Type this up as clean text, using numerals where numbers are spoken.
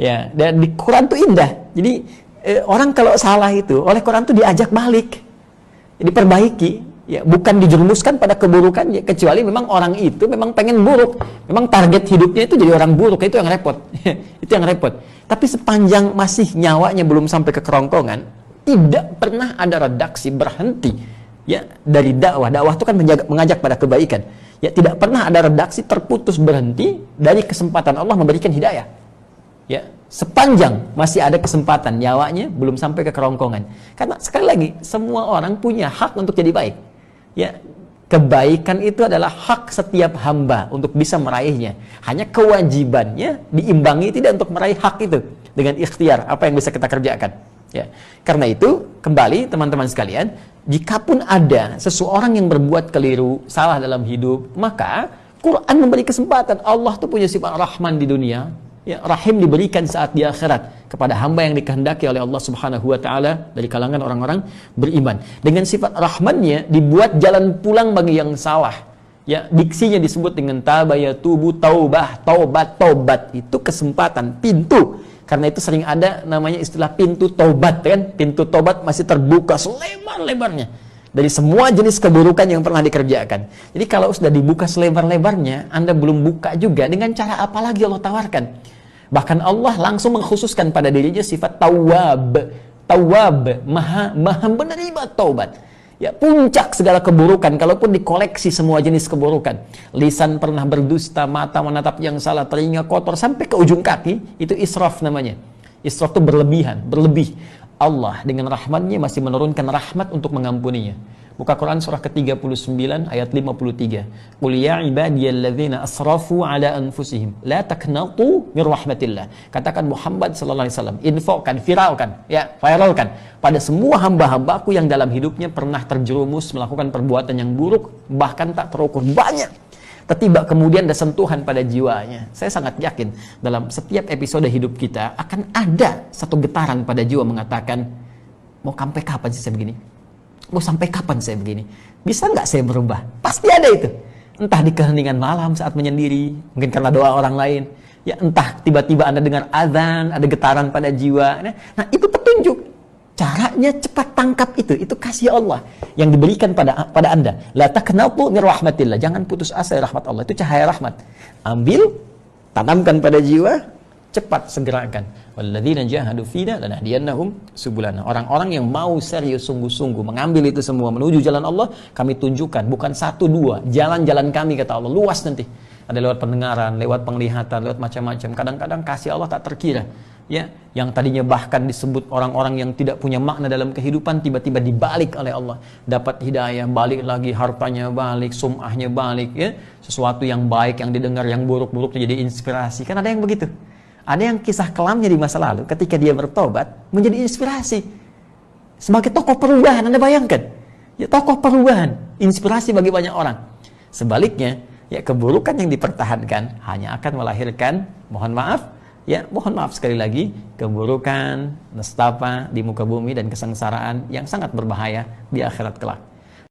Ya, dan di Quran tuh indah. Jadi orang kalau salah itu oleh Quran tuh diajak balik, diperbaiki. Ya, bukan dijerumuskan pada keburukan, ya, kecuali memang orang itu memang pengen buruk, memang target hidupnya itu jadi orang buruk, itu yang repot. Itu yang repot. Tapi sepanjang masih nyawanya belum sampai ke kerongkongan, tidak pernah ada redaksi berhenti, ya, dari dakwah. Dakwah itu kan mengajak pada kebaikan. Ya, tidak pernah ada redaksi terputus berhenti dari kesempatan Allah memberikan hidayah. Ya, sepanjang masih ada kesempatan, nyawanya belum sampai ke kerongkongan. Karena sekali lagi, semua orang punya hak untuk jadi baik. Ya, kebaikan itu adalah hak setiap hamba untuk bisa meraihnya. Hanya kewajibannya diimbangi tidak untuk meraih hak itu dengan ikhtiar apa yang bisa kita kerjakan. Ya, karena itu kembali teman-teman sekalian, jikapun ada seseorang yang berbuat keliru, salah dalam hidup, maka Quran memberi kesempatan. Allah tuh punya sifat Rahman di dunia. Ya, rahim diberikan saat di akhirat kepada hamba yang dikehendaki oleh Allah Subhanahu wa taala dari kalangan orang-orang beriman. Dengan sifat rahmannya dibuat jalan pulang bagi yang salah. Ya, diksinya disebut dengan tabayatubu, taubah, taubat, taubat. Itu kesempatan, pintu. Karena itu sering ada namanya istilah pintu taubat, kan? Pintu taubat masih terbuka selebar-lebarnya dari semua jenis keburukan yang pernah dikerjakan. Jadi kalau sudah dibuka selebar-lebarnya, Anda belum buka juga, dengan cara apa lagi Allah tawarkan? Bahkan Allah langsung mengkhususkan pada dirinya sifat tawwab. Tawwab, maha menerima taubat. Ya, puncak segala keburukan, kalaupun dikoleksi semua jenis keburukan. Lisan pernah berdusta, mata menatap yang salah, telinga kotor, sampai ke ujung kaki, itu israf namanya. Israf itu berlebihan, berlebih. Allah dengan rahmatnya masih menurunkan rahmat untuk mengampuninya. Buka Quran surah ke-39 ayat 53. Qul ya ibadiyalladzina asrafu ala anfusihim la taqnatu min rahmatillah. Katakan Muhammad sallallahu alaihi wasallam, infokan, viralkan pada semua hamba-hambaku yang dalam hidupnya pernah terjerumus melakukan perbuatan yang buruk, bahkan tak terukur banyak. Tiba kemudian ada sentuhan pada jiwanya. Saya sangat yakin dalam setiap episode hidup kita akan ada satu getaran pada jiwa mengatakan, mau sampai kapan sih saya begini? Mau sampai kapan saya begini? Bisa nggak saya berubah? Pasti ada itu. Entah di keheningan malam saat menyendiri, mungkin karena doa orang lain. Ya, entah tiba-tiba Anda dengar azan, ada getaran pada jiwa. Nah, itu petunjuk. Caranya cepat tangkap itu kasih Allah yang diberikan pada Anda. La taqnatu min rahmatillah. Jangan putus asa rahmat Allah. Itu cahaya rahmat. Ambil, tanamkan pada jiwa, cepat segerakan. Walladzina jahadu fina lanahdiyannahum subulana. Orang-orang yang mau serius sungguh-sungguh mengambil itu semua menuju jalan Allah, kami tunjukkan, bukan satu dua, jalan-jalan kami kata Allah luas nanti. Ada lewat pendengaran, lewat penglihatan, lewat macam-macam. Kadang-kadang kasih Allah tak terkira. Ya, yang tadinya bahkan disebut orang-orang yang tidak punya makna dalam kehidupan, tiba-tiba dibalik oleh Allah, dapat hidayah, balik lagi, hartanya balik, sum'ahnya balik, ya, sesuatu yang baik yang didengar, yang buruk-buruknya jadi inspirasi. Kan ada yang begitu. Ada yang kisah kelamnya di masa lalu ketika dia bertobat menjadi inspirasi sebagai tokoh perubahan. Anda bayangkan, ya, tokoh perubahan, inspirasi bagi banyak orang. Sebaliknya, ya, keburukan yang dipertahankan hanya akan melahirkan, mohon maaf sekali lagi, keburukan, nestapa di muka bumi dan kesengsaraan yang sangat berbahaya di akhirat kelak.